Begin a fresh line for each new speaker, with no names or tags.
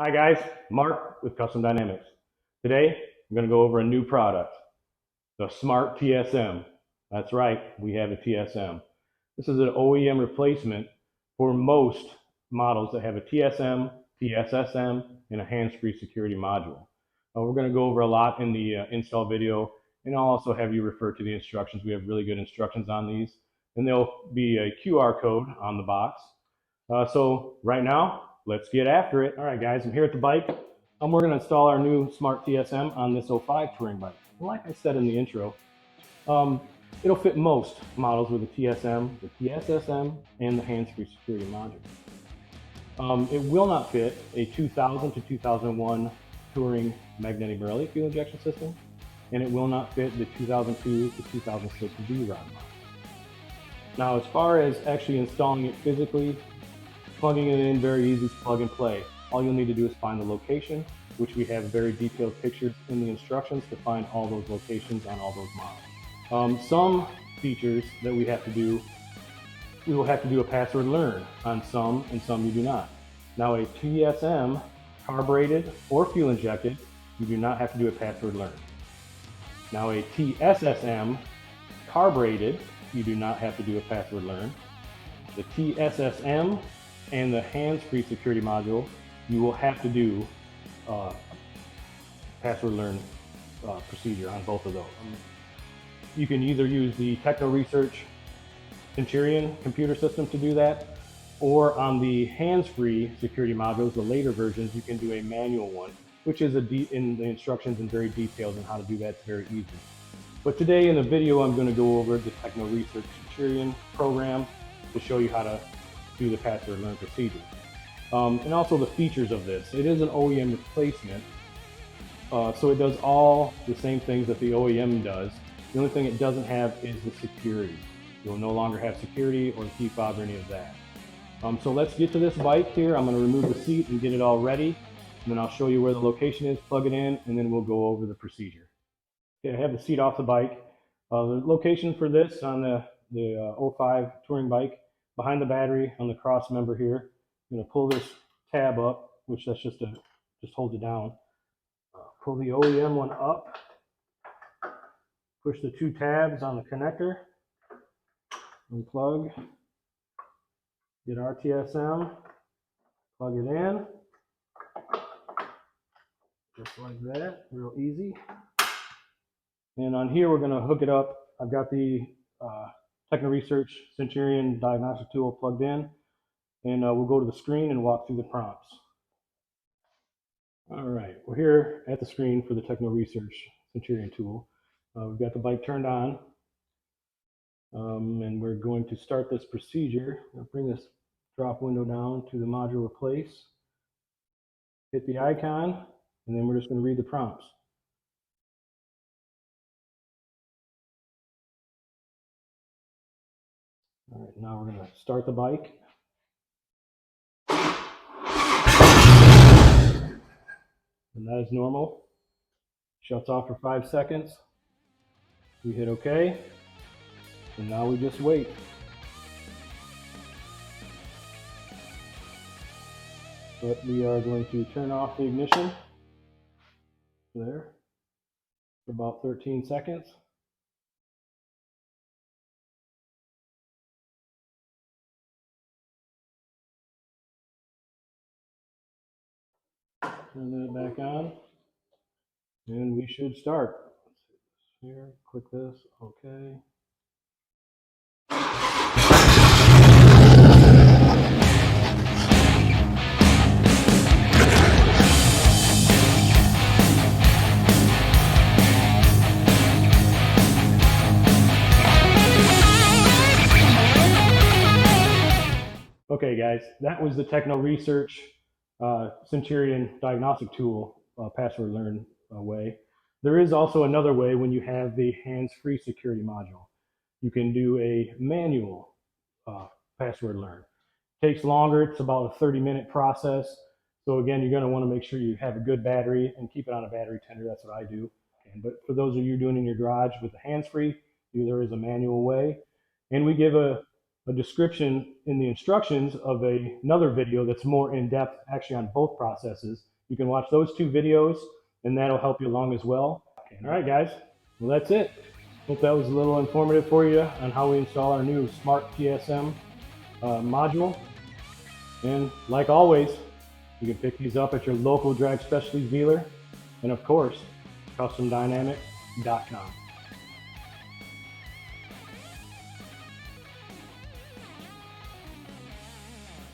Hi guys, Mark with Custom Dynamics. Today, I'm going to go over a new product, the SMART TSM. That's right, we have a TSM. This is an OEM replacement for most models that have a TSM, TSSM, and a hands-free security module. We're going to go over a lot in the install video, and I'll also have you refer to the instructions. We have really good instructions on these, and there'll be a QR code on the box. So right now, let's get after it. All right, guys, I'm here at the bike. We're going to install our new Smart TSM on this 05 touring bike. Like I said in the intro, it'll fit most models with the TSM, the TSSM, and the hands-free security module. It will not fit a 2000 to 2001 touring magnetic Pirelli fuel injection system, and it will not fit the 2002 to 2006 V-Rod model. Now, as far as actually installing it physically, plugging it in, very easy, plug and play. All you'll need to do is find the location, which we have very detailed pictures in the instructions to find all those locations on all those models. Some features that we have to do, we will have to do a password learn on some, and some you do not. Now, a TSM, carbureted or fuel injected, you do not have to do a password learn. Now, a TSSM, carbureted, you do not have to do a password learn. The TSSM and the hands-free security module, you will have to do password learn procedure on both of those. You can either use the Techno Research Centurion computer system to do that, or on the hands-free security modules, the later versions, you can do a manual one, which is in the instructions and very detailed on how to do that. It's very easy. But today in the video, I'm going to go over the Techno Research Centurion program to show you how to do the password learn procedure. And also the features of this. It is an OEM replacement, so it does all the same things that the OEM does. The only thing it doesn't have is the security. You'll no longer have security or the key fob or any of that. So let's get to this bike here. I'm going to remove the seat and get it all ready. And then I'll show you where the location is, plug it in, and then we'll go over the procedure. Okay, I have the seat off the bike. The location for this on the 05 touring bike, behind the battery on the cross member here. I'm going to pull this tab up, which that's just hold it down. Pull the OEM one up. Push the two tabs on the connector. Unplug. Get our TSM. Plug it in. Just like that, real easy. And on here, we're going to hook it up. I've got the Techno Research Centurion diagnostic tool plugged in, and we'll go to the screen and walk through the prompts. All right, we're here at the screen for the Techno Research Centurion tool. We've got the bike turned on, and we're going to start this procedure. I'll bring this drop window down to the module replace, hit the icon, and then we're just going to read the prompts. All right, now we're going to start the bike. And that is normal. Shuts off for 5 seconds. We hit OK. And now we just wait. But we are going to turn off the ignition there for about 13 seconds. Turn that back on, and we should start. Here, click this, OK. Okay, guys, that was the Techno Research Centurion diagnostic tool password learn way. There is also another way when you have the hands-free security module. You can do a manual password learn. Takes longer. It's about a 30-minute process. So again, you're going to want to make sure you have a good battery and keep it on a battery tender. That's what I do. But for those of you doing in your garage with the hands-free, there is a manual way. And we give a description in the instructions of another video that's more in-depth actually on both processes You can watch those 2 videos, and that'll help you along as well. All right, guys. Well, that's it. Hope that was a little informative for you on how we install our new SMART TSM module. And like always, you can pick these up at your local drag specialty dealer, and of course, CustomDynamics.com.